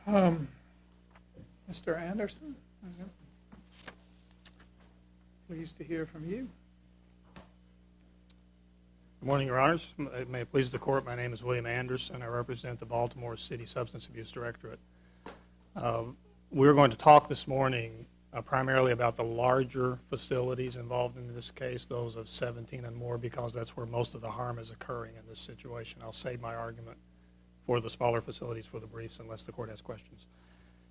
Um, Mr. Anderson, pleased to hear from you. Good morning, Your Honors. May it please the Court, my name is William Anderson. I represent the Baltimore City Substance Abuse Directorate. We're going to talk this morning primarily about the larger facilities involved in this case, those of 17 and more, because that's where most of the harm is occurring in this situation. I'll save my argument for the smaller facilities for the briefs unless the Court has questions.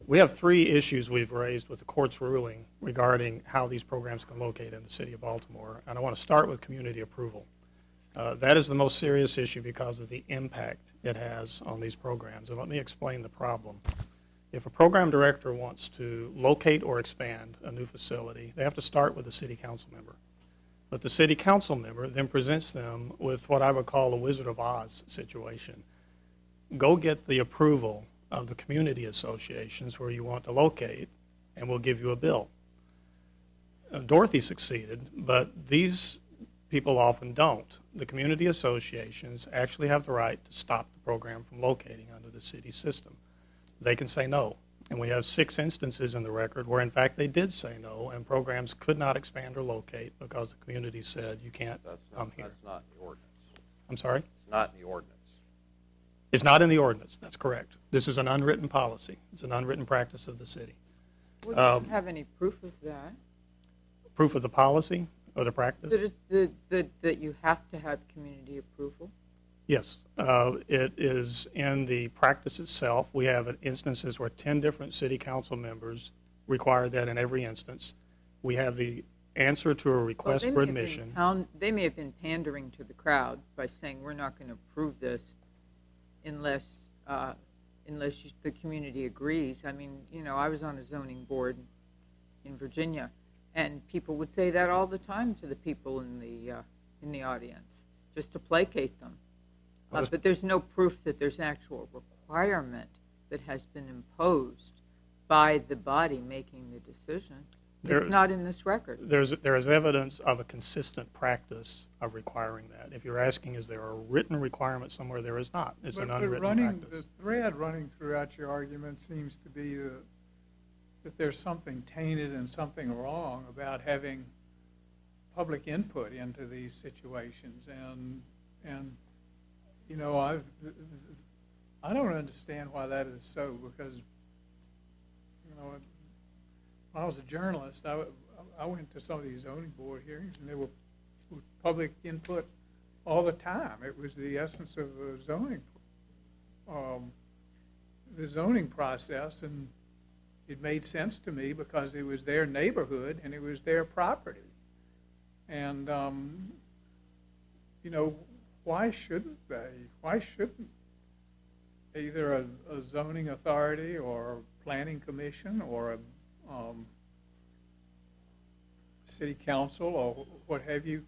We have three issues we've raised with the Court's ruling regarding how these programs can locate in the City of Baltimore, and I want to start with community approval. That is the most serious issue because of the impact it has on these programs, and let me explain the problem. If a program director wants to locate or expand a new facility, they have to start with a city council member. But the city council member then presents them with what I would call a Wizard of Oz situation. Go get the approval of the community associations where you want to locate, and we'll give you a bill. Dorothy succeeded, but these people often don't. The community associations actually have the right to stop the program from locating under the city system. They can say no, and we have 6 instances in the record where in fact they did say no, and programs could not expand or locate because the community said you can't come here. That's not in the ordinance. I'm sorry? It's not in the ordinance. It's not in the ordinance, that's correct. This is an unwritten policy. It's an unwritten practice of the city. We don't have any proof of that. Proof of the policy or the practice? That you have to have community approval? Yes, it is in the practice itself. We have instances where 10 different city council members require that in every instance. We have the answer to a request for admission. They may have been pandering to the crowd by saying we're not going to approve this unless the community agrees. I mean, you know, I was on a zoning board in Virginia, and people would say that all the time to the people in the audience, just to placate them. But there's no proof that there's actual requirement that has been imposed by the body making the decision. It's not in this record. There is evidence of a consistent practice of requiring that. If you're asking is there a written requirement somewhere, there is not. It's an unwritten practice. The thread running throughout your argument seems to be that there's something tainted and something wrong about having public input into these situations. And you know, I don't understand why that is so, because, you know, when I was a journalist, I went to some of these zoning board hearings, and there were public input all the time. It was the essence of the zoning process, and it made sense to me because it was their neighborhood and it was their property. And, you know, why shouldn't they? Why shouldn't either a zoning authority or a planning commission or a city council or what have you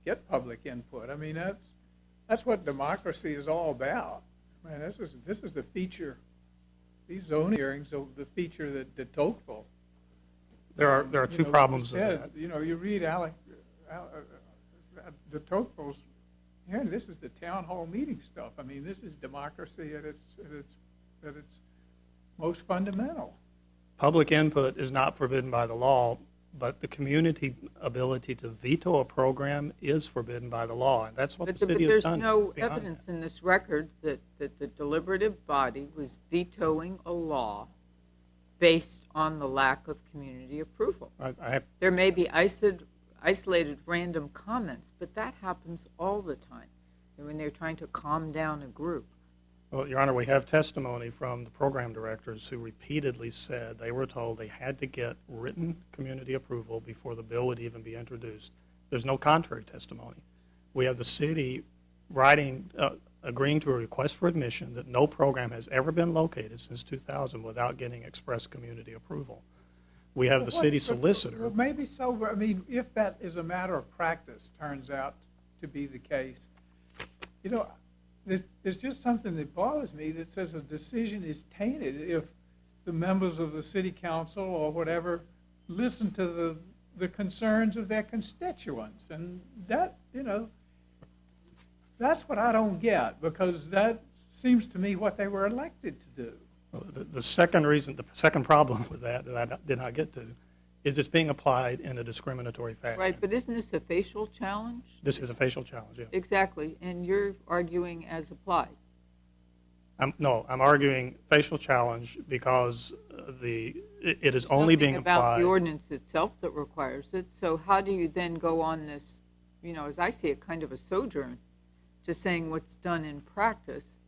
get public input? I mean, that's what democracy is all about. I mean, this is the feature. These zoning hearings are the feature that de Tocqueville. There are two problems with that. You know, you read de Tocqueville's. Yeah, this is the town hall meeting stuff. I mean, this is democracy at its most fundamental. Public input is not forbidden by the law, but the community ability to veto a program is forbidden by the law, and that's what the city has done. But there's no evidence in this record that the deliberative body was vetoing a law based on the lack of community approval. There may be isolated random comments, but that happens all the time when they're trying to calm down a group. Well, Your Honor, we have testimony from the program directors who repeatedly said they were told they had to get written community approval before the bill would even be introduced. There's no contrary testimony. We have the city agreeing to a request for admission that no program has ever been located since 2000 without getting express community approval. We have the city solicitor. Well, maybe so. I mean, if that is a matter of practice, turns out to be the case. You know, there's just something that bothers me that says a decision is tainted if the members of the city council or whatever listen to the concerns of their constituents. And that, you know, that's what I don't get, because that seems to me what they were elected to do. Well, the second reason, the second problem with that I did not get to, is it's being applied in a discriminatory fashion. Right, but isn't this a facial challenge? This is a facial challenge, yeah. Exactly, and you're arguing as applied. No, I'm arguing facial challenge because it is only being Nothing about applied. the ordinance itself that requires it, so how do you then go on this, as I see it, kind of a sojourn to saying what's done in practice,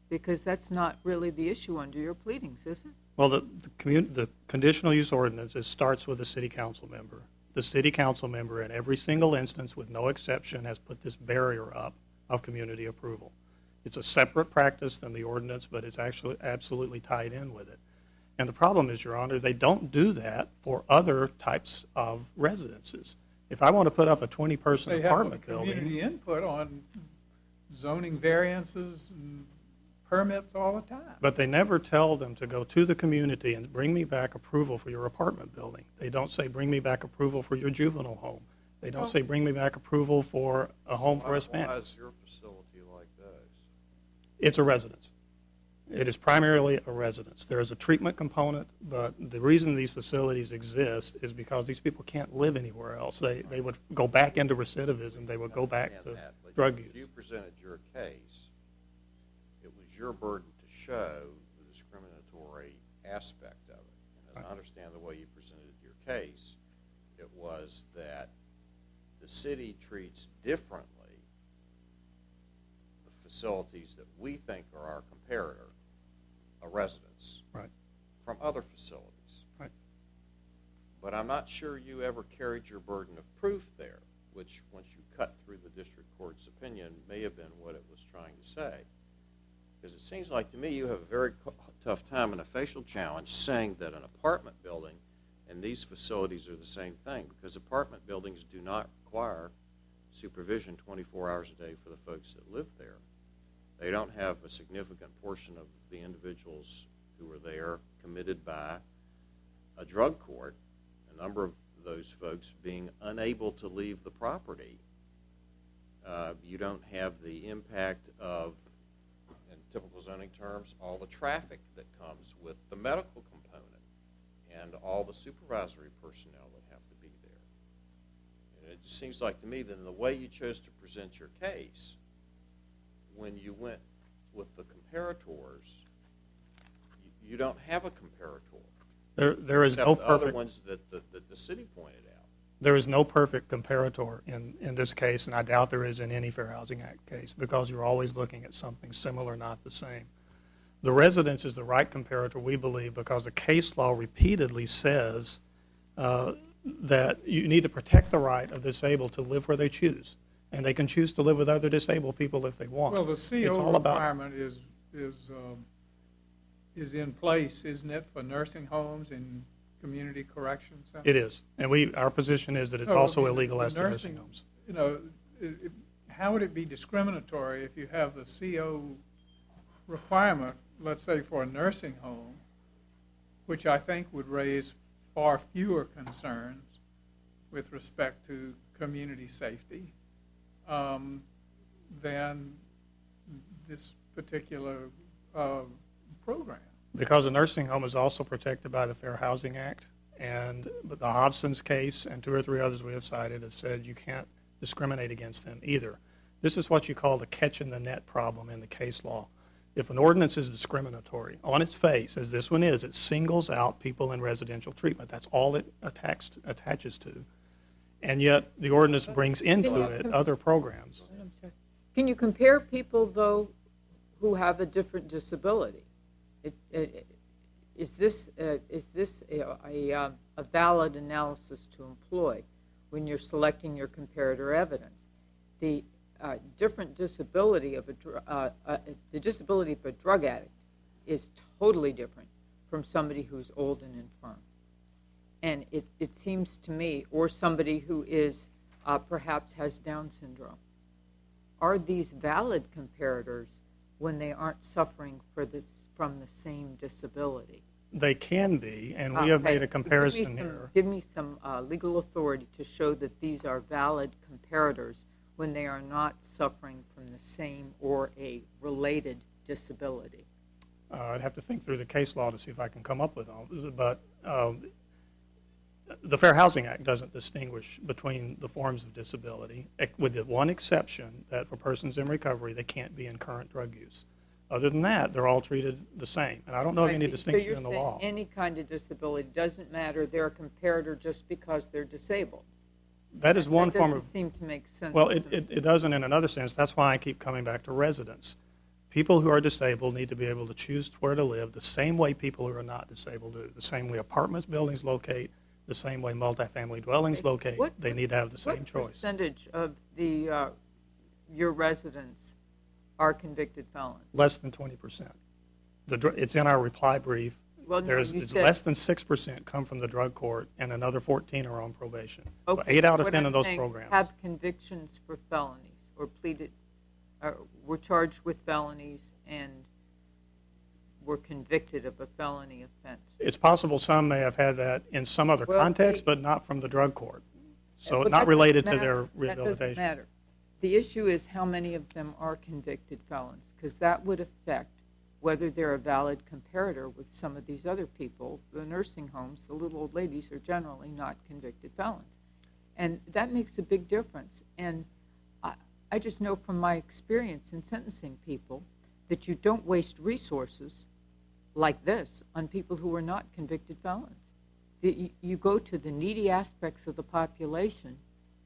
because that's not really the issue under your pleadings, is it? Well, the conditional use ordinance, it starts with a city council member. The city council member in every single instance, with no exception, has put this barrier up of community approval. It's a separate practice than the ordinance, but it's actually absolutely tied in with it. And the problem is, Your Honor, they don't do that for other types of residences. If I want to put up a 20-person apartment They have building, community input on zoning variances and permits all the time. but they never tell them to go to the community and bring me back approval for your apartment building. They don't say, bring me back approval for your juvenile home. They don't say, bring me back approval for a home for a Why Spanish. is your facility like those? It's a residence. It is primarily a residence. There is a treatment component, but the reason these facilities exist is because these people can't live anywhere else. They would go back into recidivism. They would go back to Understand that, but drug You use. presented your case. It was your burden to show the discriminatory aspect of it. And as I understand the way you presented your case, it was that the city treats differently the facilities that we think are our comparator, a residence, Right. from other facilities. Right. But I'm not sure you ever carried your burden of proof there, which, once you cut through the district court's opinion, may have been what it was trying to say. Because it seems like to me you have a very tough time in a facial challenge saying that an apartment building and these facilities are the same thing, because apartment buildings do not require supervision 24 hours a day for the folks that live there. They don't have a significant portion of the individuals who are there committed by a drug court, a number of those folks being unable to leave the property. You don't have the impact of, in typical zoning terms, all the traffic that comes with the medical component and all the supervisory personnel that have to be there. And it just seems like to me that in the way you chose to present your case, when you went with the comparators, you don't have a comparator. There is Except no the other perfect. ones that the city pointed out. There is no perfect comparator in this case, and I doubt there is in any Fair Housing Act case, because you're always looking at something similar, not the same. The residence is the right comparator, we believe, because the case law repeatedly says that you need to protect the right of disabled to live where they choose, and they can choose to live with other disabled people if they want. Well, the It's CO all about- requirement is in place, isn't it, for nursing homes and community correction centers? It is, and our position is that it's So, also I mean, illegal the as to nursing homes. You know, how would it be discriminatory if you have the CO requirement, let's say for a nursing home, which I think would raise far fewer concerns with respect to community safety than this particular program? Because a nursing home is also protected by the Fair Housing Act, but the Hobson's case and 2 or 3 others we have cited have said you can't discriminate against them either. This is what you call the catch in the net problem in the case law. If an ordinance is discriminatory on its face, as this one is, it singles out people in residential treatment. That's all it attaches to. And yet the ordinance brings into it other programs. I'm sorry. Can you compare people, though, who have a different disability? Is this a valid analysis to employ when you're selecting your comparator evidence? The different disability of the disability of a drug addict is totally different from somebody who's old and infirm. And it seems to me, or somebody who is perhaps has Down syndrome. Are these valid comparators when they aren't suffering from the same disability? They can be, and we have made a comparison here. Give me some legal authority to show that these are valid comparators when they are not suffering from the same or a related disability. I'd have to think through the case law to see if I can come up with all. But the Fair Housing Act doesn't distinguish between the forms of disability, with the one exception that for persons in recovery, they can't be in current drug use. Other than that, they're all treated the same. And I don't know of any distinction in the law. So you're saying any kind of disability doesn't matter, they're a comparator just because they're disabled? That is one form That of. doesn't seem to make sense. Well, to me. it doesn't in another sense. That's why I keep coming back to residents. People who are disabled need to be able to choose where to live the same way people who are not disabled do, the same way apartments, buildings locate, the same way multifamily dwellings locate. They need to have the same What choice. percentage of your residents are convicted felons? Less than 20%. It's in our reply brief. Well, no, you It's said- less than 6% come from the drug court, and another 14 are on probation. So Okay, 8 out of what 10 I'm of those saying, programs. have convictions for felonies or pleaded, were charged with felonies and were convicted of a felony offense. It's possible some may have had that in some other Well, context, but not from the drug court. So But not that related to doesn't their matter. That doesn't rehabilitation. matter. The issue is how many of them are convicted felons, because that would affect whether they're a valid comparator with some of these other people. The nursing homes, the little old ladies are generally not convicted felons. And that makes a big difference. And I just know from my experience in sentencing people that you don't waste resources like this on people who are not convicted felons. You go to the needy aspects of the population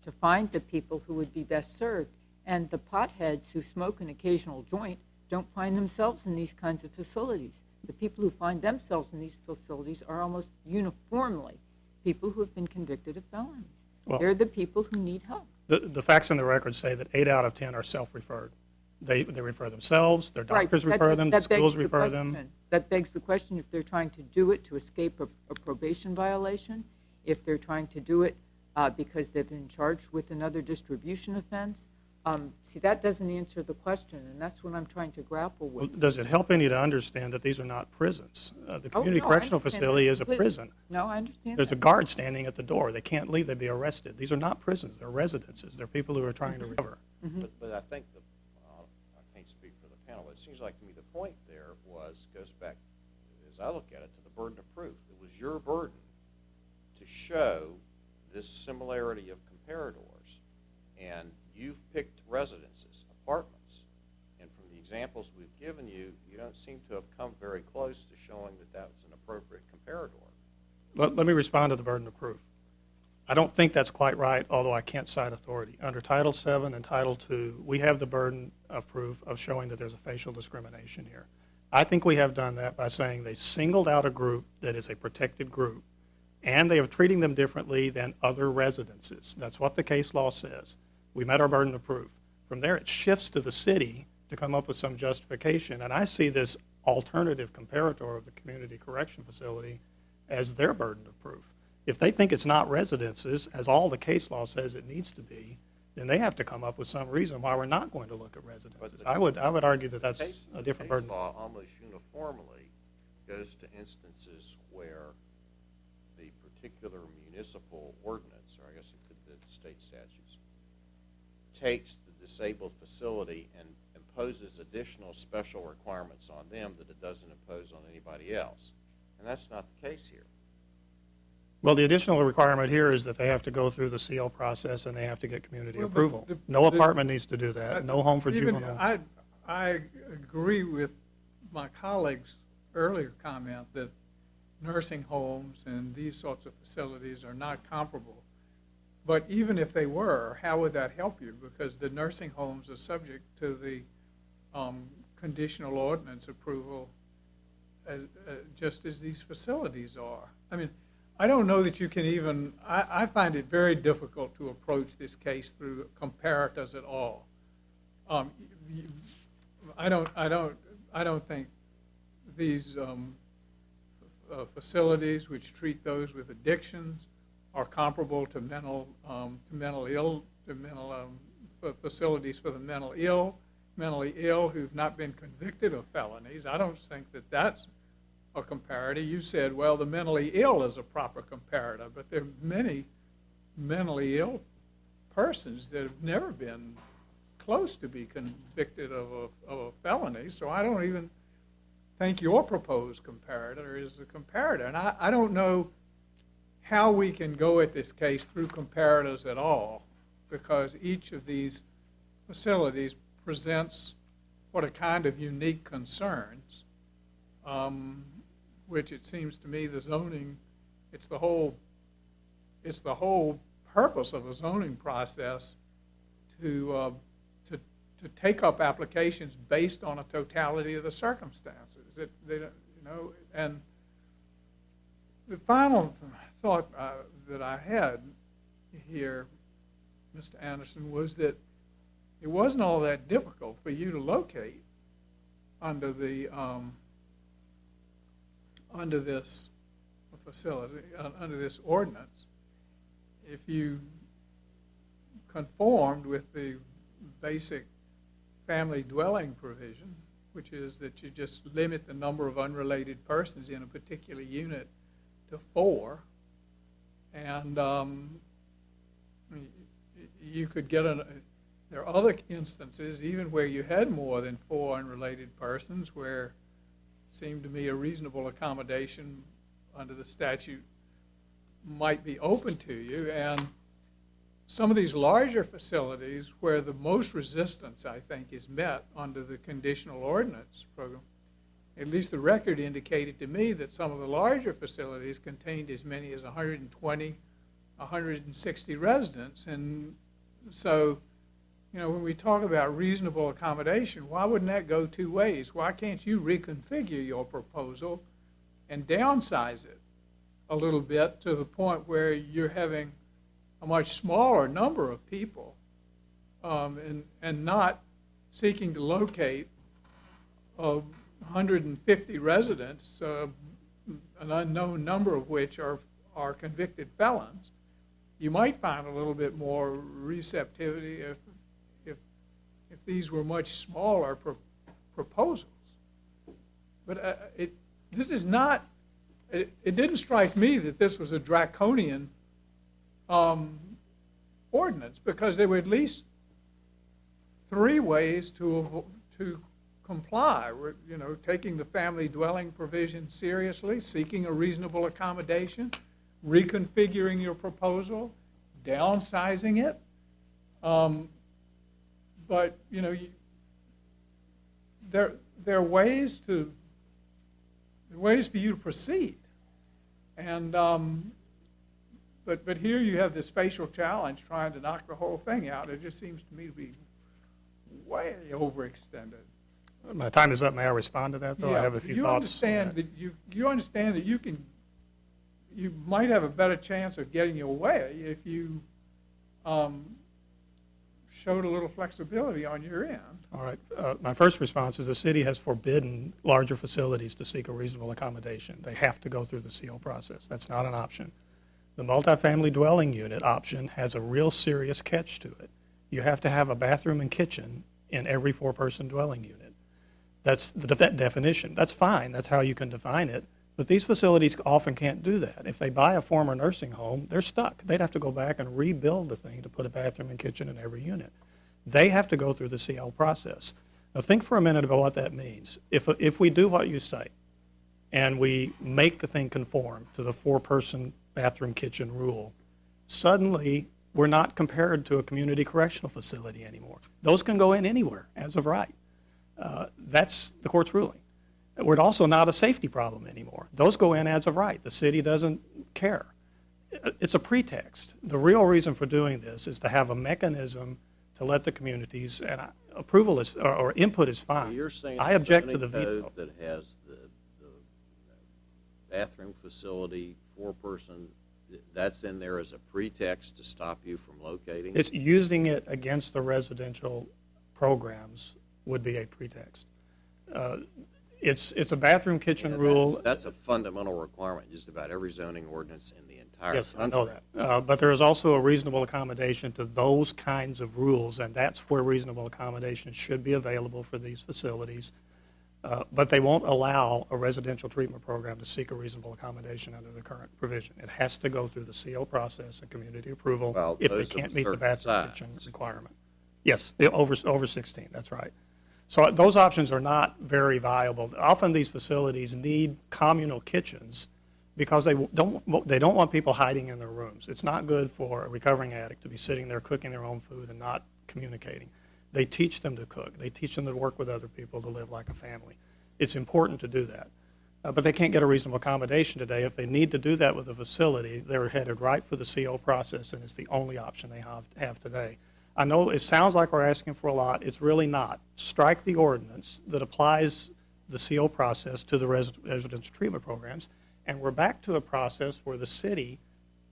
to find the people who would be best served. And the potheads who smoke an occasional joint don't find themselves in these kinds of facilities. The people who find themselves in these facilities are almost uniformly people who have been convicted of felonies. Well- They're the people who need help. The facts in the record say that 8 out of 10 are self-referred. They refer themselves, their Right, doctors that refer does- them, that the schools begs the refer them. question. That begs the question if they're trying to do it to escape a probation violation, if they're trying to do it because they've been charged with another distribution offense. See, that doesn't answer the question, and that's what I'm trying to grapple Well, with. does it help any to understand that these are not prisons? The community no, I correctional understand facility that is a completely. prison. No, I understand There's a that. guard standing at the door. They can't leave, they'd be arrested. These are not prisons, they're residences. They're people who are trying to recover. But I think I can't speak for the panel, but it seems like to me the point there goes back, as I look at it, to the burden of proof. It was your burden to show this similarity of comparators, and you've picked residences, apartments, and from the examples we've given you, you don't seem to have come very close to showing that that's an appropriate comparator. Let me respond to the burden of proof. I don't think that's quite right, although I can't cite authority. Under Title VII and Title II, we have the burden of proof of showing that there's a facial discrimination here. I think we have done that by saying they singled out a group that is a protected group, and they are treating them differently than other residences. That's what the case law says. We met our burden of proof. From there, it shifts to the city to come up with some justification, and I see this alternative comparator of the community correction facility as their burden of proof. If they think it's not residences, as all the case law says it needs to be, then they have to come up with some reason why we're not going to look at residences. I would argue that that's a different burden. The case law almost uniformly goes to instances where the particular municipal ordinance, or I guess it could be the state statutes, takes the disabled facility and imposes additional special requirements on them that it doesn't impose on anybody else. And that's not the case here. Well, the additional requirement here is that they have to go through the CO process and they have to get community Well, but approval. the- No the- apartment needs to do that, no home for Even- juvenile. I agree with my colleague's earlier comment that nursing homes and these sorts of facilities are not comparable. But even if they were, how would that help you? Because the nursing homes are subject to the conditional ordinance approval just as these facilities are. I mean, I don't know that you can even, I find it very difficult to approach this case through comparators at all. I don't think these facilities which treat those with addictions are comparable to facilities for the mentally ill who've not been convicted of felonies. I don't think that that's a comparator. You said, well, the mentally ill is a proper comparator, but there are many mentally ill persons that have never been close to be convicted of a felony. So I don't even think your proposed comparator is the comparator. And I don't know how we can go at this case through comparators at all, because each of these facilities presents what are kind of unique concerns, which it seems to me the zoning, it's the whole purpose of the zoning process to take up applications based on a totality of the circumstances. And the final thought that I had here, Mr. Anderson, was that it wasn't all that difficult for you to locate under the under this facility, under this ordinance, if you conformed with the basic family dwelling provision, which is that you just limit the number of unrelated persons in a particular unit to 4, and you could get there are other instances, even where you had more than 4 unrelated persons, where it seemed to me a reasonable accommodation under the statute might be open to you. And some of these larger facilities where the most resistance, I think, is met under the conditional ordinance program, at least the record indicated to me that some of the larger facilities contained as many as 120, 160 residents. And so, when we talk about reasonable accommodation, why wouldn't that go 2 ways? Why can't you reconfigure your proposal and downsize it a little bit to the point where you're having a much smaller number of people, and not seeking to locate 150 residents, an unknown number of which are convicted felons? You might find a little bit more receptivity if these were much smaller proposals. But this is not. It didn't strike me that this was a draconian ordinance, because there were at least 3 ways to comply. Taking the family dwelling provision seriously, seeking a reasonable accommodation, reconfiguring your proposal, downsizing it. But there are ways for you to proceed, and but here you have this facial challenge trying to knock the whole thing out. It just seems to me to be way overextended. My time is up. May I respond to that, though? Yeah, I have a few thoughts. You understand that you might have a better chance of getting your way if you showed a little flexibility on your end. All right. My first response is the city has forbidden larger facilities to seek a reasonable accommodation. They have to go through the CO process. That's not an option. The multifamily dwelling unit option has a real serious catch to it. You have to have a bathroom and kitchen in every 4-person dwelling unit. That's the definition. That's fine. That's how you can define it. But these facilities often can't do that. If they buy a former nursing home, they're stuck. They'd have to go back and rebuild the thing to put a bathroom and kitchen in every unit. They have to go through the CL process. Now think for a minute about what that means. If we do what you say, and we make the thing conform to the 4-person bathroom kitchen rule, suddenly we're not compared to a community correctional facility anymore. Those can go in anywhere as of right. That's the court's ruling. We're also not a safety problem anymore. Those go in as of right. The city doesn't care. It's a pretext. The real reason for doing this is to have a mechanism to let the communities, and approval is, or input is fine. So you're saying I object to the the zoning veto. code that has the bathroom facility, 4-person, that's in there as a pretext to stop you from locating? It's using it against the residential programs would be a pretext. It's a bathroom kitchen rule. That's a fundamental requirement just about every zoning ordinance in the entire Yes, I country. know that. But there is also a reasonable accommodation to those kinds of rules, and that's where reasonable accommodation should be available for these facilities. But they won't allow a residential treatment program to seek a reasonable accommodation under the current provision. It has to go through the CO process and community approval Well, if they those of can't a meet the certain bathroom size. kitchen requirement. Yes, over 16, that's right. So those options are not very viable. Often these facilities need communal kitchens because they don't want people hiding in their rooms. It's not good for a recovering addict to be sitting there cooking their own food and not communicating. They teach them to cook. They teach them to work with other people, to live like a family. It's important to do that. But they can't get a reasonable accommodation today. If they need to do that with a facility, they're headed right for the CO process, and it's the only option they have today. I know it sounds like we're asking for a lot. It's really not. Strike the ordinance that applies the CO process to the residential treatment programs, and we're back to a process where the city,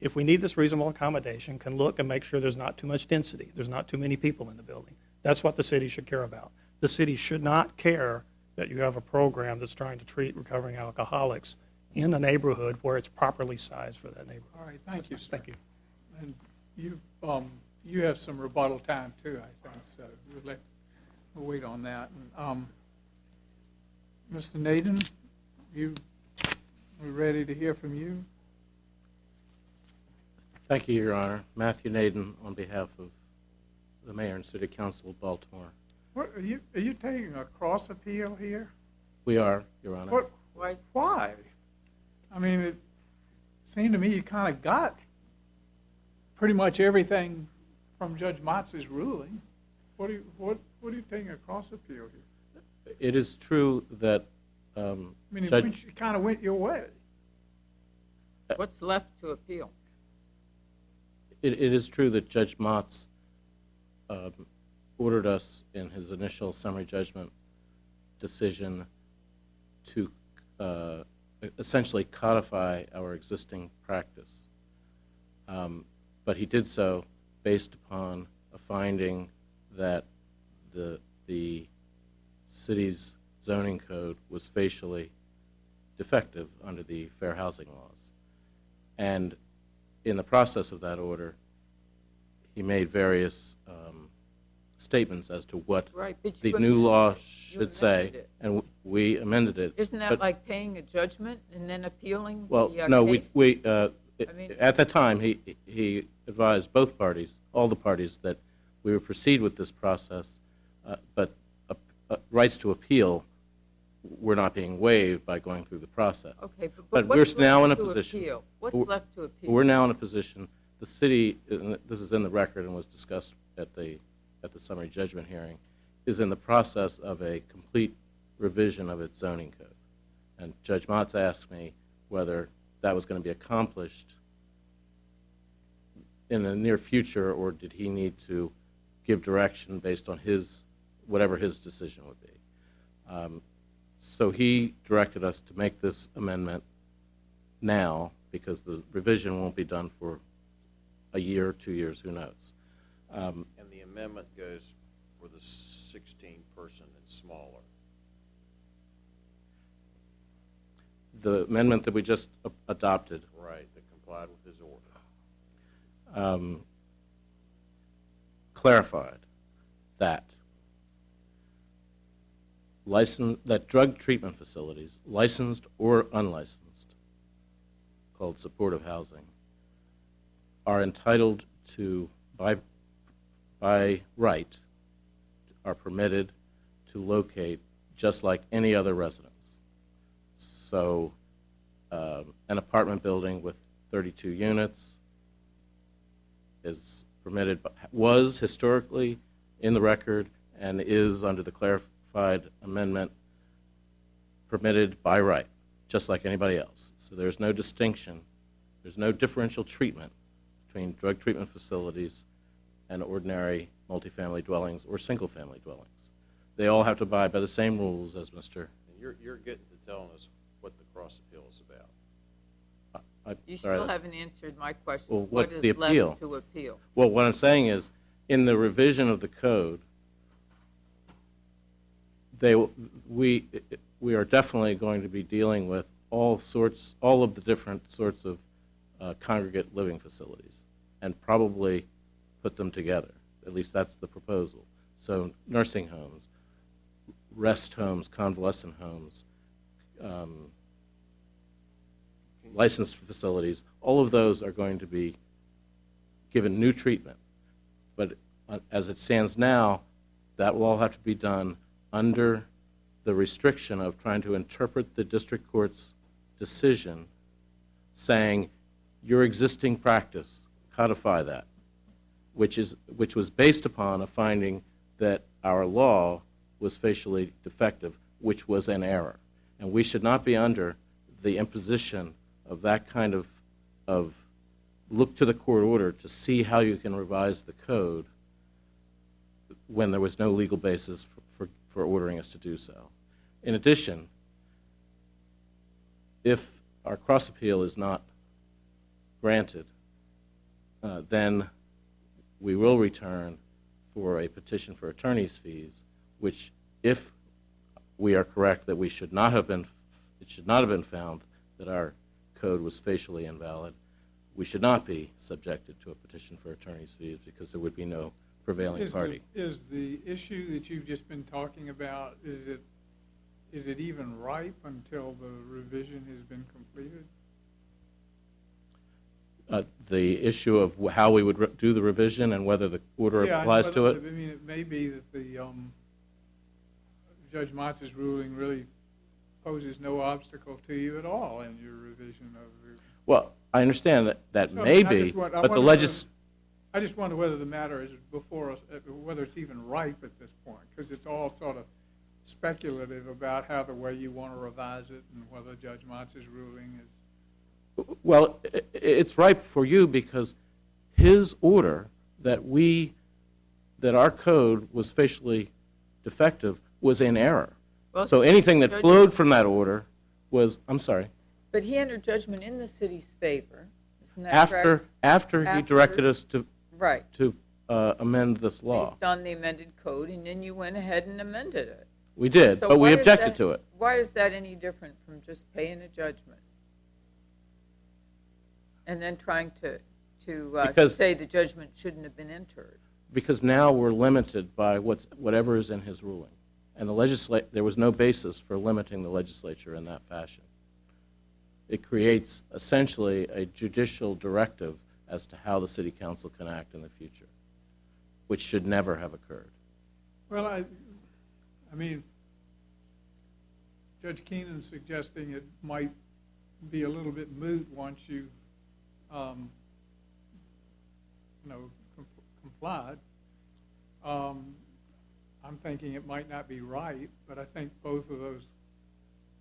if we need this reasonable accommodation, can look and make sure there's not too much density, there's not too many people in the building. That's what the city should care about. The city should not care that you have a program that's trying to treat recovering alcoholics in a neighborhood where it's properly sized for that neighborhood. All right, thank you, sir. Thank you. And you have some rebuttal time too, I think, so we'll wait on that. And, Mr. Naden, we're ready to hear from you. Thank you, Your Honor. Matthew Naden on behalf of the Mayor and City Council of Baltimore. What, are you taking a cross appeal here? We are, Your Honor. Why? I mean, it seemed to me you kind of got pretty much everything from Judge Motz's ruling. What are you taking a cross appeal here? It is true that I mean, Judge, it kind of went your way. What's left to appeal? it is true that Judge Motz ordered us in his initial summary judgment decision to essentially codify our existing practice. But he did so based upon a finding that the city's zoning code was facially defective under the fair housing laws. And in the process of that order, he made various statements as to what Right, but the you new amended law it. You should say, amended it. and we amended it. Isn't that but- like paying a judgment and then appealing Well, the no, case? we mean- at the time, he advised both parties, all the parties, that we would proceed with this process, but rights to appeal were not being waived by going through the process. Okay, But what's we're now left in a to position- appeal? What's we're- left to appeal? We're now in a position, the city, and this is in the record and was discussed at the summary judgment hearing, is in the process of a complete revision of its zoning code. And Judge Motz asked me whether that was going to be accomplished in the near future, or did he need to give direction based on whatever his decision would be. So he directed us to make this amendment now, because the revision won't be done for a year, 2 years, who knows. And the amendment goes for the 16-person and smaller. The amendment that we just adopted Right, that complied with his order. clarified that drug treatment facilities, licensed or unlicensed, called supportive housing, are entitled to, by right, are permitted to locate just like any other residence. So an apartment building with 32 units is permitted, was historically in the record, and is under the clarified amendment permitted by right, just like anybody else. So there's no distinction, there's no differential treatment between drug treatment facilities and ordinary multifamily dwellings or single-family dwellings. They all have to abide by the same rules as Mr. And you're getting to telling us what the cross appeal is about. You still haven't answered my question. Well, What what's is the appeal? left to appeal? Well, what I'm saying is, in the revision of the code, we are definitely going to be dealing with all of the different sorts of congregate living facilities, and probably put them together. At least that's the proposal. So nursing homes, rest homes, convalescent homes, licensed facilities, all of those are going to be given new treatment. But as it stands now, that will all have to be done under the restriction of trying to interpret the district court's decision saying your existing practice, codify that, which was based upon a finding that our law was facially defective, which was an error. And we should not be under the imposition of that kind of look to the court order to see how you can revise the code when there was no legal basis for ordering us to do so. In addition, if our cross appeal is not granted, then we will return for a petition for attorney's fees, which, if we are correct that it should not have been found that our code was facially invalid, we should not be subjected to a petition for attorney's fees because there would be no prevailing party. Is the issue that you've just been talking about, is it even ripe until the revision has been completed? The issue of how we would do the revision and whether the order applies to it? I mean, it may be that the Judge Motz's ruling really poses no obstacle to you at all in your revision of the... Well, I understand that So, may I be, just want- I but the wonder- legis... I just wonder whether the matter is before us, whether it's even ripe at this point, because it's all sort of speculative about how the way you want to revise it and whether Judge Motz's ruling is... Well, it's ripe for you because his order that our code was facially defective was in error. Well, So anything that Judge- flowed from that order was, I'm sorry, But he entered judgment in the city's favor. Isn't that correct? after he After- directed us Right. to amend this law. Based on the amended code, and then you went ahead and amended it. We did, So but we why is objected that- to it. Why is that any different from just paying a judgment? And then trying to Because- say the judgment shouldn't have been entered? Because now we're limited by whatever is in his ruling. And there was no basis for limiting the legislature in that fashion. It creates essentially a judicial directive as to how the city council can act in the future, which should never have occurred. Well, I mean, Judge Keenan's suggesting it might be a little bit moot once you've, complied. I'm thinking it might not be right, but I think both of those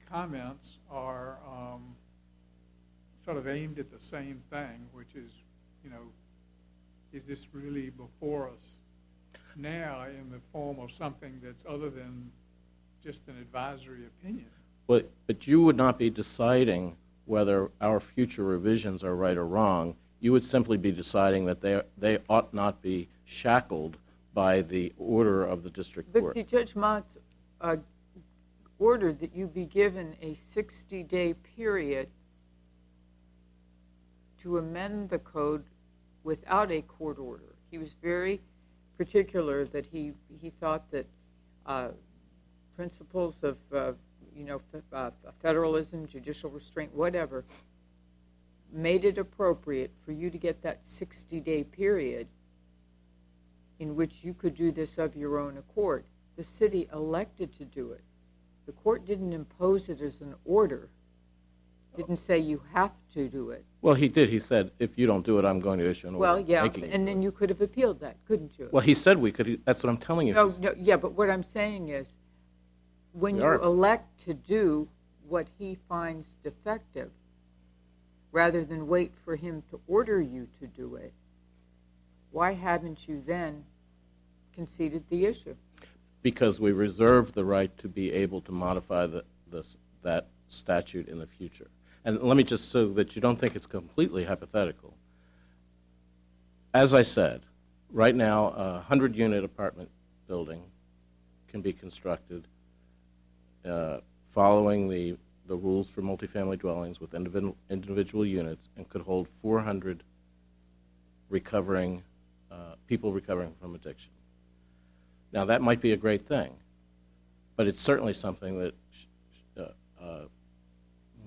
comments are sort of aimed at the same thing, which is, is this really before us now in the form of something that's other than just an advisory opinion? But you would not be deciding whether our future revisions are right or wrong. You would simply be deciding that they ought not be shackled by the order of the district But court. see, Judge Motz ordered that you be given a 60-day period to amend the code without a court order. He was very particular that he thought that principles of federalism, judicial restraint, whatever, made it appropriate for you to get that 60-day period in which you could do this of your own accord. The city elected to do it. The court didn't impose it as an order, didn't say you have to do it. Well, he did. He said, if you don't do it, I'm going to issue an order. Well, yeah, making you and do then it. you could have appealed that, couldn't you? Well, he said we could. That's what I'm telling you. No, yeah, but what I'm saying is, when We you are. elect to do what he finds defective, rather than wait for him to order you to do it, why haven't you then conceded the issue? Because we reserve the right to be able to modify that statute in the future. And let me just, so that you don't think it's completely hypothetical. As I said, right now, a 100-unit apartment building can be constructed following the rules for multifamily dwellings with individual units and could hold 400 people recovering from addiction. Now, that might be a great thing, but it's certainly something that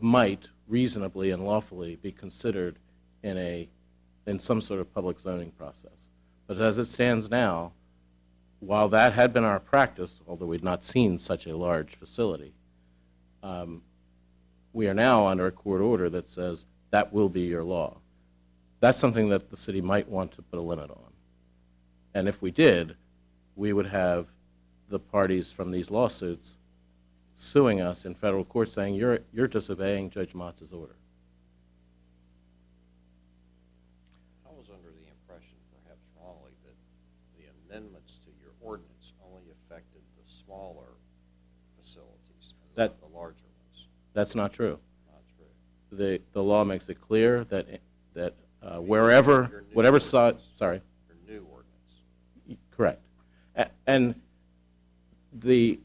might reasonably and lawfully be considered in some sort of public zoning process. But as it stands now, while that had been our practice, although we'd not seen such a large facility, we are now under a court order that says that will be your law. That's something that the city might want to put a limit on. And if we did, we would have the parties from these lawsuits suing us in federal court saying you're disobeying Judge Motz's order. I was under the impression, perhaps wrongly, that the amendments to your ordinance only affected the smaller facilities and not the larger ones. That's not true. Not true. The law makes it clear that wherever, whatever size, sorry. Your new ordinance. Correct. And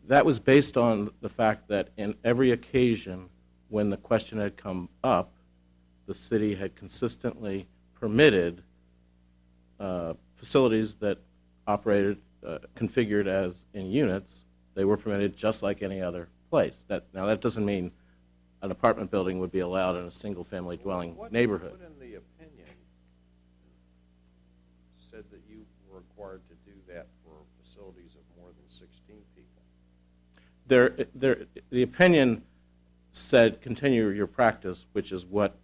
that was based on the fact that in every occasion when the question had come up, the city had consistently permitted facilities that operated, configured as in units, they were permitted just like any other place. Now that doesn't mean an apartment building would be allowed in a single-family dwelling neighborhood. What in the opinion said that you were required to do that for facilities of more than 16 people? The opinion said continue your practice, which is what,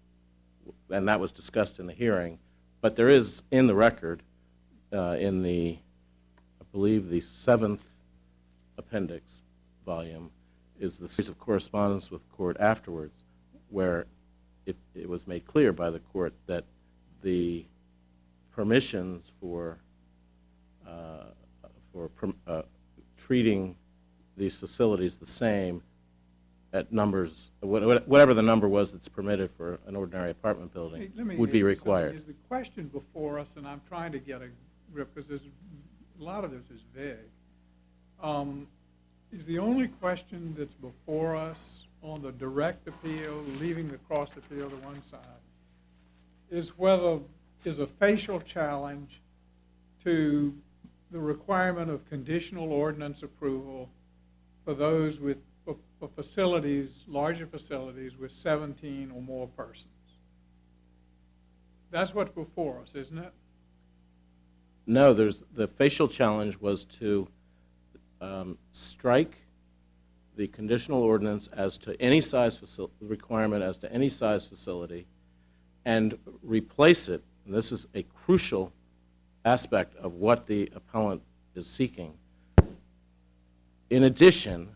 and that was discussed in the hearing, but there is in the record, in the, I believe the 7th appendix volume, is the series of correspondence with the court afterwards, where it was made clear by the court that the permissions for treating these facilities the same at numbers, whatever the number was that's permitted for an ordinary apartment building, would be required. Is the question before us, and I'm trying to get a grip, because a lot of this is vague, is the only question that's before us on the direct appeal, leaving the cross appeal to one side, is whether is a facial challenge to the requirement of conditional ordinance approval for those with for facilities, larger facilities with 17 or more persons. That's what's before us, isn't it? No, the facial challenge was to strike the conditional ordinance as to any size requirement as to any size facility and replace it, and this is a crucial aspect of what the appellant is seeking. In addition,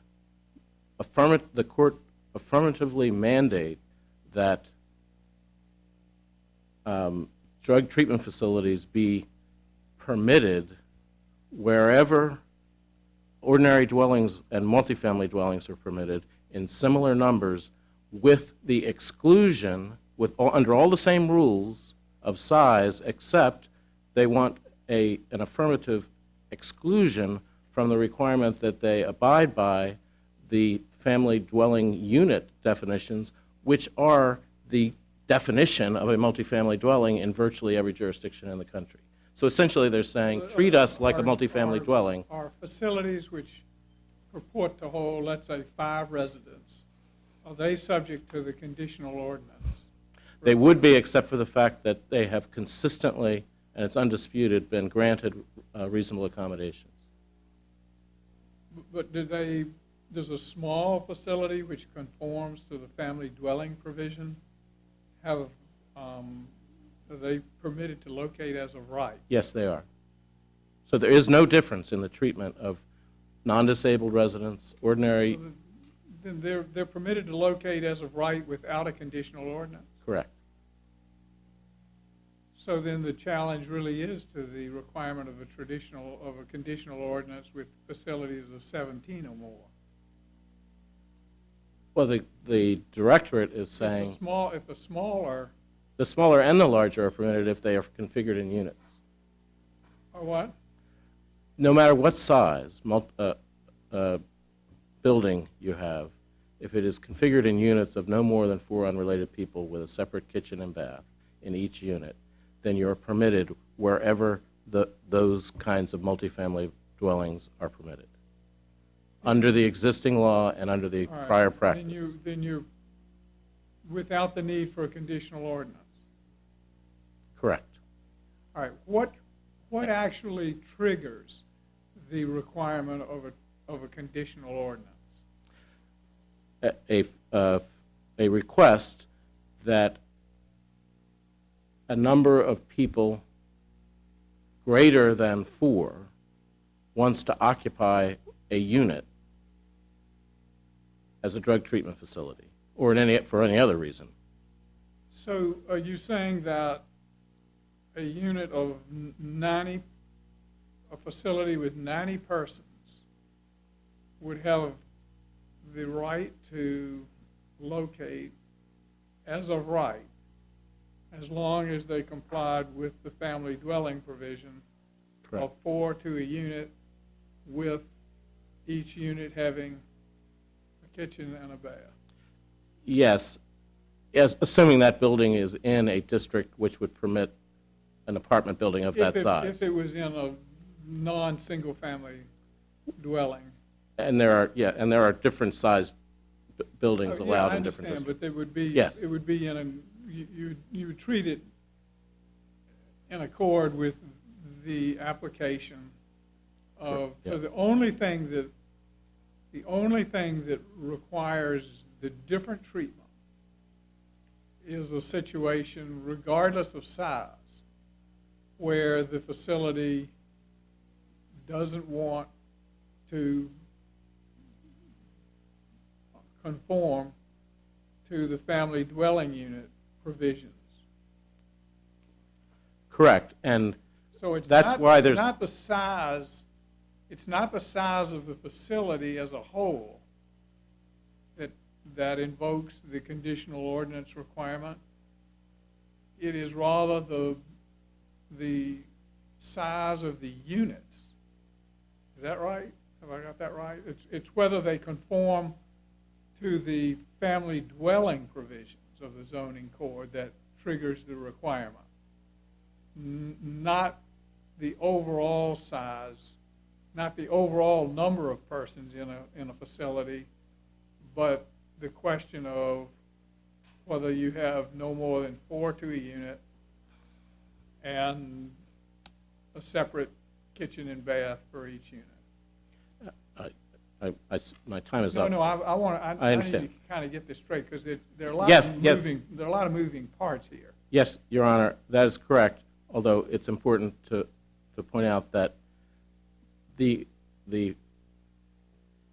the court affirmatively mandate that drug treatment facilities be permitted wherever ordinary dwellings and multifamily dwellings are permitted in similar numbers, with the exclusion, under all the same rules of size, except they want an affirmative exclusion from the requirement that they abide by the family dwelling unit definitions, which are the definition of a multifamily dwelling in virtually every jurisdiction in the country. So essentially they're saying, treat us like a multifamily dwelling. Are facilities which purport to hold, let's say, 5 residents, are they subject to the conditional ordinance? They would be, except for the fact that they have consistently, and it's undisputed, been granted reasonable accommodations. But does a small facility which conforms to the family dwelling provision are they permitted to locate as of right? Yes, they are. So there is no difference in the treatment of non-disabled residents, ordinary. Then they're permitted to locate as of right without a conditional ordinance? Correct. So then the challenge really is to the requirement of a conditional ordinance with facilities of 17 or more. Well, the directorate is saying If the smaller the smaller and the larger are permitted if they are configured in units. or what? No matter what size building you have, if it is configured in units of no more than 4 unrelated people with a separate kitchen and bath in each unit, then you're permitted wherever those kinds of multifamily dwellings are permitted, under the existing law and under the prior practice. Then you're without the need for a conditional ordinance. Correct. All right. What actually triggers the requirement of a conditional ordinance? A request that a number of people greater than 4 wants to occupy a unit as a drug treatment facility or for any other reason. So are you saying that a unit of 90, a facility with 90 persons would have the right to locate as of right, as long as they complied with the family dwelling provision of Correct. 4 to a unit, with each unit having a kitchen and a bath? Yes, assuming that building is in a district which would permit an apartment building of that size. If it was in a non-single family dwelling. And there are different sized buildings Oh, allowed yeah, in different I understand, districts. but Yes. it would be you would treat it in accord with the application of, Yeah. so the only thing that requires the different treatment is a situation, regardless of size, where the facility doesn't want to conform to the family dwelling unit provisions. Correct, and So it's That's not, why it's there's- not the size, it's not the size of the facility as a whole that invokes the conditional ordinance requirement. It is rather the size of the units. Is that right? Have I got that right? It's whether they conform to the family dwelling provisions of the zoning code that triggers the requirement. Not the overall size, not the overall number of persons in a facility, but the question of whether you have no more than 4 to a unit and a separate kitchen and bath for each unit. my time is No, up. no, I need understand. to kind of get this straight, because there are a lot Yes, of yes. there are a lot of moving parts here. Yes, Your Honor, that is correct, although it's important to point out that the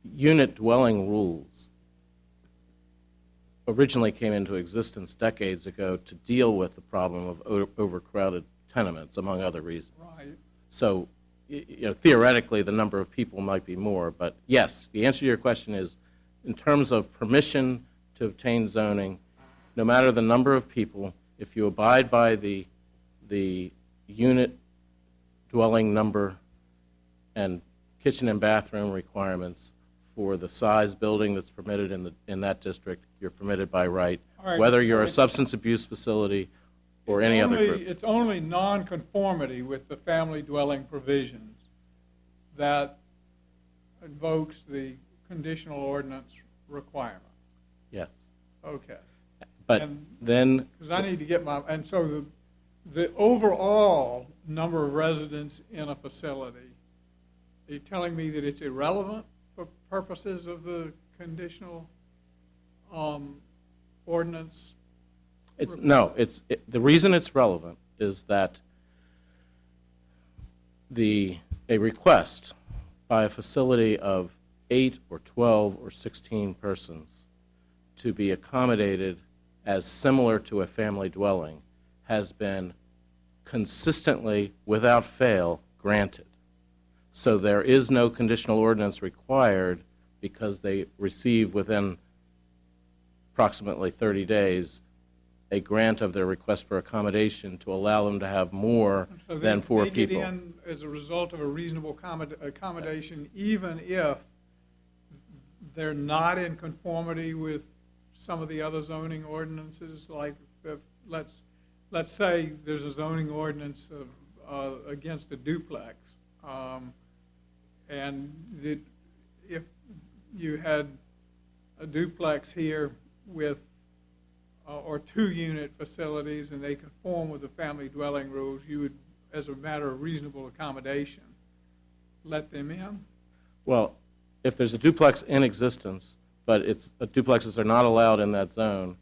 unit dwelling rules originally came into existence decades ago to deal with the problem of overcrowded tenements, among other reasons. Right. So, theoretically, the number of people might be more, but yes, the answer to your question is, in terms of permission to obtain zoning, no matter the number of people, if you abide by the unit dwelling number and kitchen and bathroom requirements for the size building that's permitted in that district, you're permitted by right, All right, whether you're a so substance abuse facility or any other group. It's only nonconformity with the family dwelling provisions that invokes the conditional ordinance requirement. Yes. Okay. But And- then, Because I need to get and so the overall number of residents in a facility, are you telling me that it's irrelevant for purposes of the conditional ordinance? the reason it's relevant is that a request by a facility of 8 or 12 or 16 persons to be accommodated as similar to a family dwelling has been consistently, without fail, granted. So there is no conditional ordinance required because they receive within approximately 30 days a grant of their request for accommodation to allow them to have more So than 4 they people. get in as a result of a reasonable accommodation, even if they're not in conformity with some of the other zoning ordinances, like let's say there's a zoning ordinance against a duplex, and if you had a duplex here with or 2-unit facilities and they conform with the family dwelling rules, you would, as a matter of reasonable accommodation, let them in? Well, if there's a duplex in existence, but duplexes are not allowed in that zone,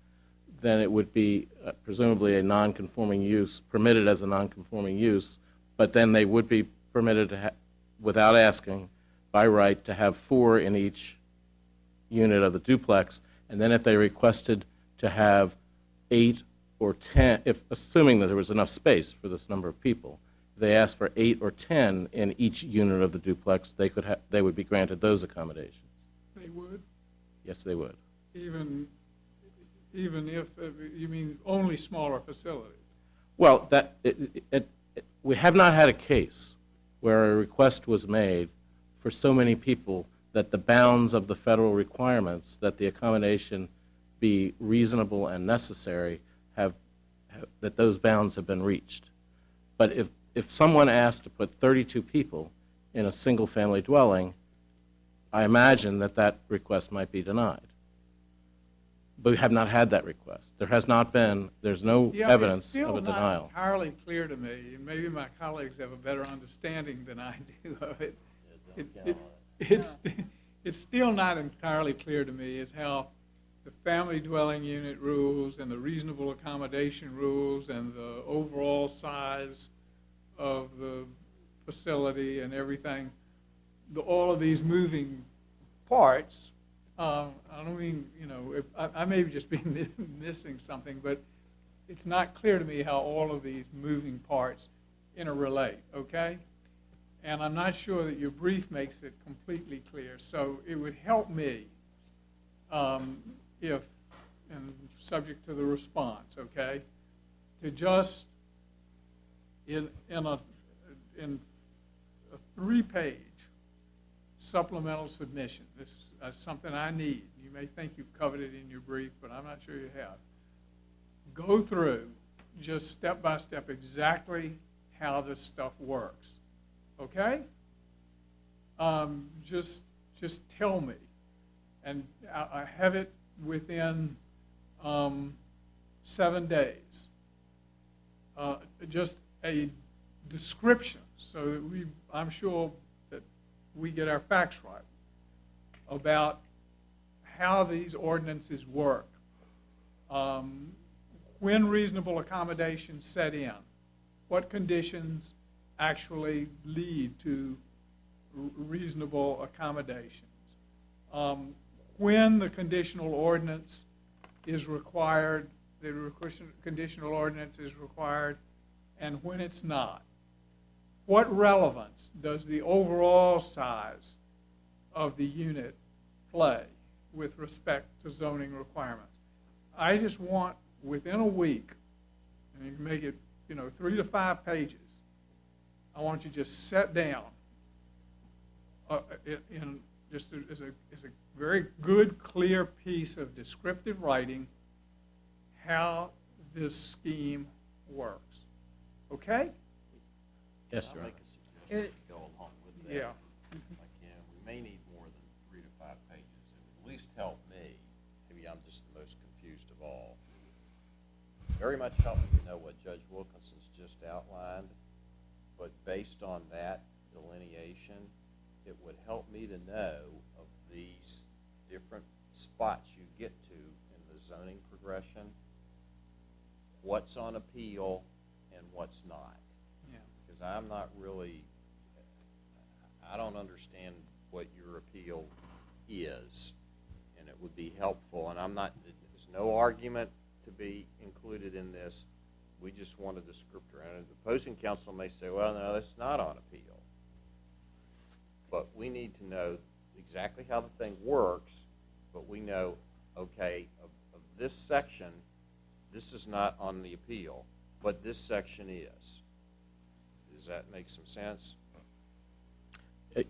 then it would be presumably a non-conforming use, permitted as a non-conforming use, but then they would be permitted to without asking, by right, to have 4 in each unit of the duplex, and then if they requested to have 8 or 10, assuming that there was enough space for this number of people, if they asked for 8 or 10 in each unit of the duplex, they would be granted those accommodations. They would, Yes, they would. even if, you mean only smaller facilities? Well, we have not had a case where a request was made for so many people that the bounds of the federal requirements that the accommodation be reasonable and necessary that those bounds have been reached. But if someone asked to put 32 people in a single-family dwelling, I imagine that request might be denied. But we have not had that request. There's no evidence of a It's still not denial. entirely clear to me, and maybe my colleagues have a better understanding than I do of it. It's still not entirely clear to me is how the family dwelling unit rules and the reasonable accommodation rules and the overall size of the facility and everything, all of these moving parts, I don't mean, I may just be missing something, but it's not clear to me how all of these moving parts interrelate, okay? And I'm not sure that your brief makes it completely clear. So it would help me if, and subject to the response, okay, to just in a 3-page supplemental submission. This is something I need. You may think you've covered it in your brief, but I'm not sure you have. Go through just step by step exactly how this stuff works. Okay? Just tell me, and I have it within 7 days. Just a description, so that I'm sure that we get our facts right about how these ordinances work, when reasonable accommodations set in, what conditions actually lead to reasonable accommodations, when the conditional ordinance is required, conditional ordinance is required, and when it's not. What relevance does the overall size of the unit play with respect to zoning requirements? I just want, within a week, and you can make it 3 to 5 pages, I want you to just sit down as a very good, clear piece of descriptive writing how this scheme works. Okay? Yes, I'll Your Honor. make a suggestion to go along with that. Yeah. Again, we may need more than 3 to 5 pages. It would at least help me. Maybe I'm just the most confused of all. Very much help me to know what Judge Wilkinson's just outlined, but based on that delineation, it would help me to know of these different spots you get to in the zoning progression, what's on appeal and what's not. Yeah. Because I'm not really, I don't understand what your appeal is, and it would be helpful, and there's no argument to be included in this. We just want a descriptor, and the opposing counsel may say, well, no, that's not on appeal. But we need to know exactly how the thing works, but we know, okay, of this section, this is not on the appeal, but this section is. Does that make some sense?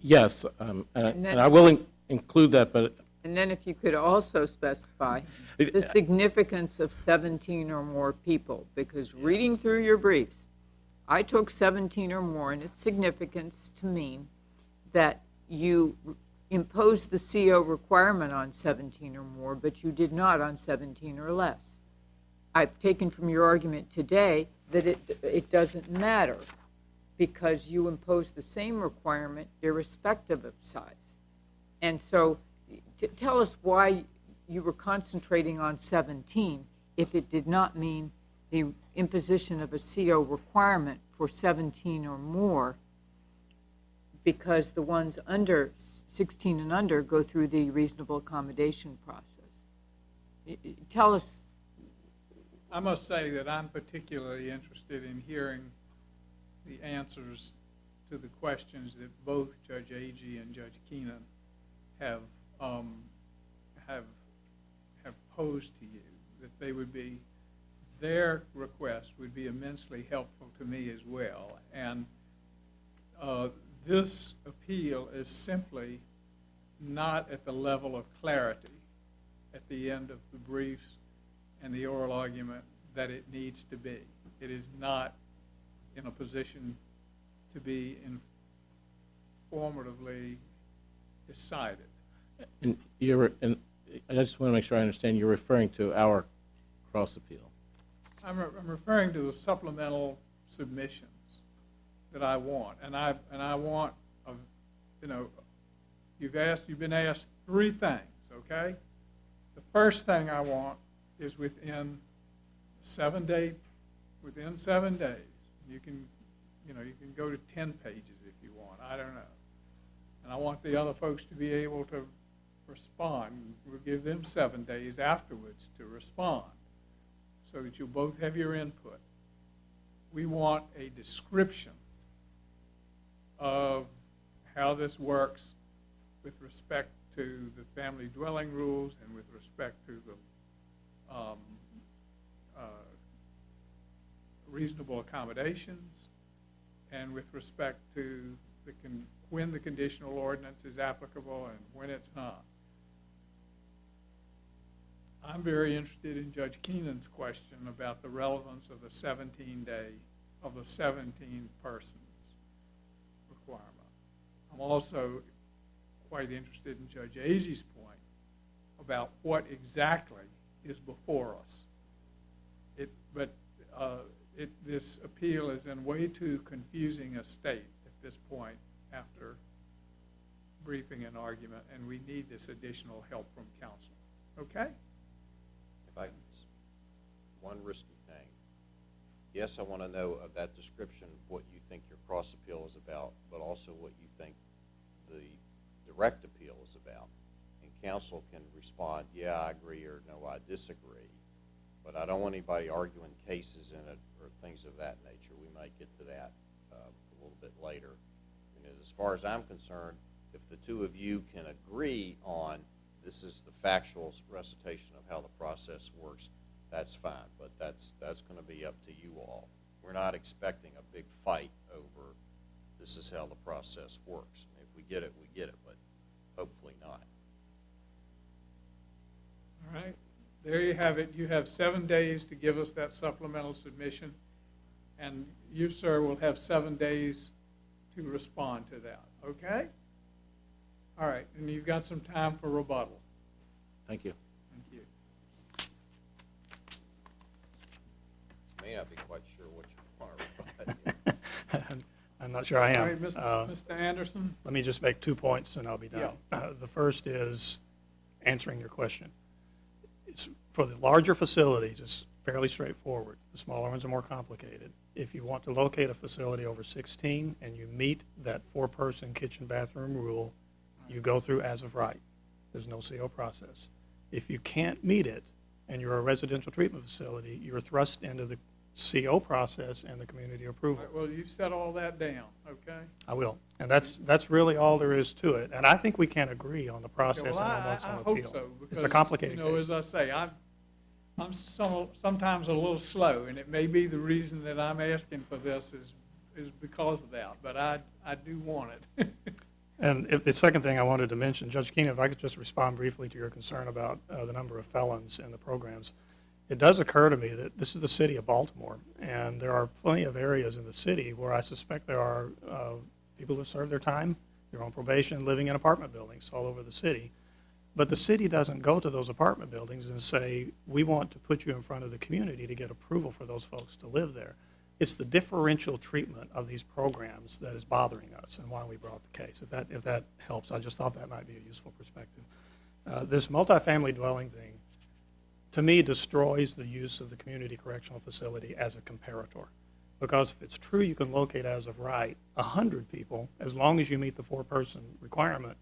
Yes, and I will include that, but And then if you could also specify the significance of 17 or more people, because reading through your briefs, I took 17 or more and its significance to mean that you imposed the CO requirement on 17 or more, but you did not on 17 or less. I've taken from your argument today that it doesn't matter because you impose the same requirement irrespective of size. And so tell us why you were concentrating on 17 if it did not mean the imposition of a CO requirement for 17 or more, because the ones under 16 and under go through the reasonable accommodation process. Tell us. I must say that I'm particularly interested in hearing the answers to the questions that both Judge Agee and Judge Keenan have posed to you. That they would be, their request would be immensely helpful to me as well. And this appeal is simply not at the level of clarity at the end of the briefs and the oral argument that it needs to be. It is not in a position to be informatively decided. And I just want to make sure I understand, you're referring to our cross appeal. I'm referring to the supplemental submissions that I want, and I want, you've been asked three things, okay? The first thing I want is within 7 days. You can go to 10 pages if you want. I don't know. And I want the other folks to be able to respond. We'll give them 7 days afterwards to respond so that you both have your input. We want a description of how this works with respect to the family dwelling rules and with respect to the reasonable accommodations and with respect to when the conditional ordinance is applicable and when it's not. I'm very interested in Judge Keenan's question about the relevance of the 17 persons requirement. I'm also quite interested in Judge Agee's point about what exactly is before us. This appeal is in way too confusing a state at this point after briefing and argument, and we need this additional help from counsel. Okay? If I can, one risky thing. Yes, I want to know of that description what you think your cross appeal is about, but also what you think the direct appeal is about. And counsel can respond, yeah, I agree, or no, I disagree. But I don't want anybody arguing cases in it or things of that nature. We might get to that a little bit later. And as far as I'm concerned, if the two of you can agree on this is the factual recitation of how the process works, that's fine. But that's going to be up to you all. We're not expecting a big fight over this is how the process works. If we get it, we get it, but hopefully not. All right. There you have it. You have 7 days to give us that supplemental submission, and you, sir, will have 7 days to respond to that. Okay? All right. And you've got some time for rebuttal. Thank you. Thank you. May not be quite sure what you want to rebut. I'm not sure I am. All right, Mr. Anderson. Let me just make 2 points and I'll be done. The first is answering your question. For the larger facilities, it's fairly straightforward. The smaller ones are more complicated. If you want to locate a facility over 16 and you meet that 4-person kitchen bathroom rule, you go through as of right. There's no CO process. If you can't meet it and you're a residential treatment facility, you're thrust into the CO process and the community approval. All right, well, you set all that down, okay? I will. And that's really all there is to it. And I think we can agree on the process Well, and on what's I on hope appeal. so, It's a because, complicated you know, case. as I say, I'm sometimes a little slow, and it may be the reason that I'm asking for this is because of that, but I do want it. And if the second thing I wanted to mention, Judge Keenan, if I could just respond briefly to your concern about the number of felons in the programs. It does occur to me that this is the city of Baltimore, and there are plenty of areas in the city where I suspect there are people who serve their time, they're on probation, living in apartment buildings all over the city. But the city doesn't go to those apartment buildings and say, we want to put you in front of the community to get approval for those folks to live there. It's the differential treatment of these programs that is bothering us and why we brought the case. If that helps, I just thought that might be a useful perspective. This multifamily dwelling thing, to me, destroys the use of the community correctional facility as a comparator. Because if it's true you can locate as of right 100 people, as long as you meet the 4-person requirement,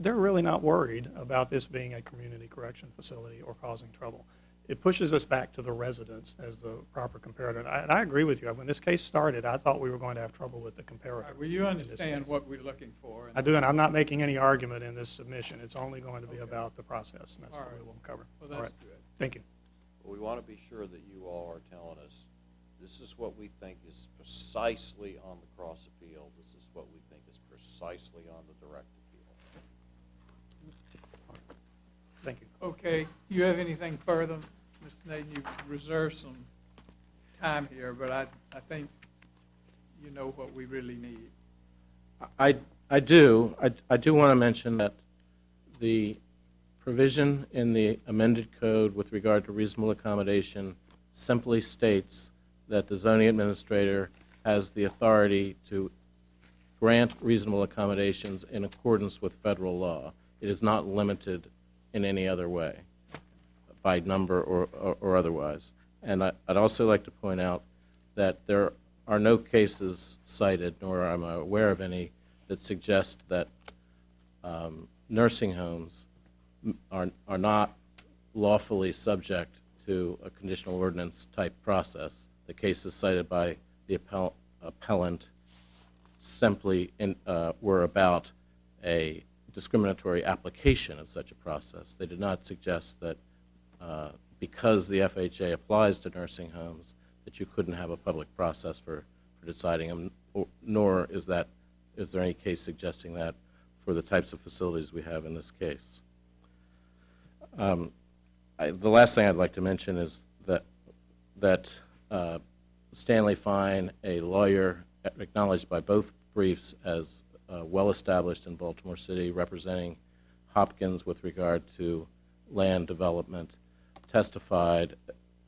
they're really not worried about this being a community correction facility or causing trouble. It pushes us back to the residents as the proper comparator. And I agree with you. When this case started, I thought we were going to have trouble with the comparator. All right, well, you in this understand case. what we're looking for. I do, and I'm not making any argument in this submission. It's only going to be about the process, and that's All what right. we will cover. Well, All that's right. good. Thank you. But we want to be sure that you all are telling us, this is what we think is precisely on the cross appeal, this is what we think is precisely on the direct appeal. Thank you. Okay, you have anything further? Mr. Naden, you've reserved some time here, but I think you know what we really need. I do want to mention that the provision in the amended code with regard to reasonable accommodation simply states that the zoning administrator has the authority to grant reasonable accommodations in accordance with federal law. It is not limited in any other way, by number or otherwise. And I'd also like to point out that there are no cases cited, nor am I aware of any, that suggest that nursing homes are not lawfully subject to a conditional ordinance type process. The cases cited by the appellant simply were about a discriminatory application of such a process. They did not suggest that because the FHA applies to nursing homes that you couldn't have a public process for deciding them, nor is there any case suggesting that for the types of facilities we have in this case. The last thing I'd like to mention is that Stanley Fine, a lawyer acknowledged by both briefs as well-established in Baltimore City, representing Hopkins with regard to land development, testified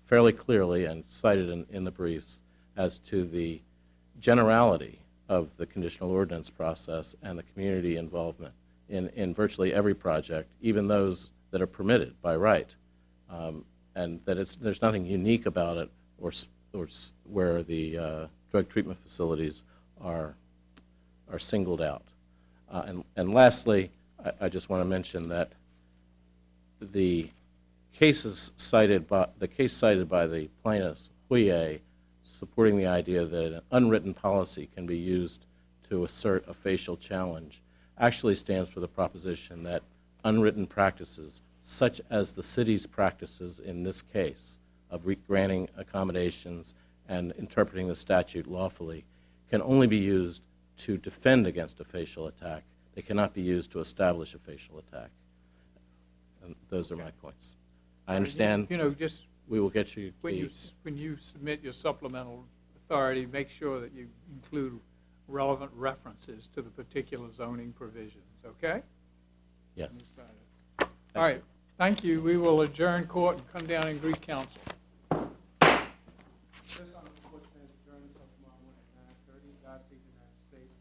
fairly clearly and cited in the briefs as to the generality of the conditional ordinance process and the community involvement in virtually every project, even those that are permitted by right, and that there's nothing unique about it or where the drug treatment facilities are singled out. And lastly, I just want to mention that the case cited by the plaintiffs, Huye, supporting the idea that an unwritten policy can be used to assert a facial challenge, actually stands for the proposition that unwritten practices, such as the city's practices in this case of granting accommodations and interpreting the statute lawfully, can only be used to defend against a facial attack. They cannot be used to establish a facial attack. And those are my points. I understand. You know, just we will get you when you submit your supplemental authority, make sure that you include relevant references to the particular zoning provisions. Okay? Yes. All right. Thank you. We will adjourn court and come down and greet counsel. This honorable court stands adjourned until tomorrow morning at 9:30. God save the United States.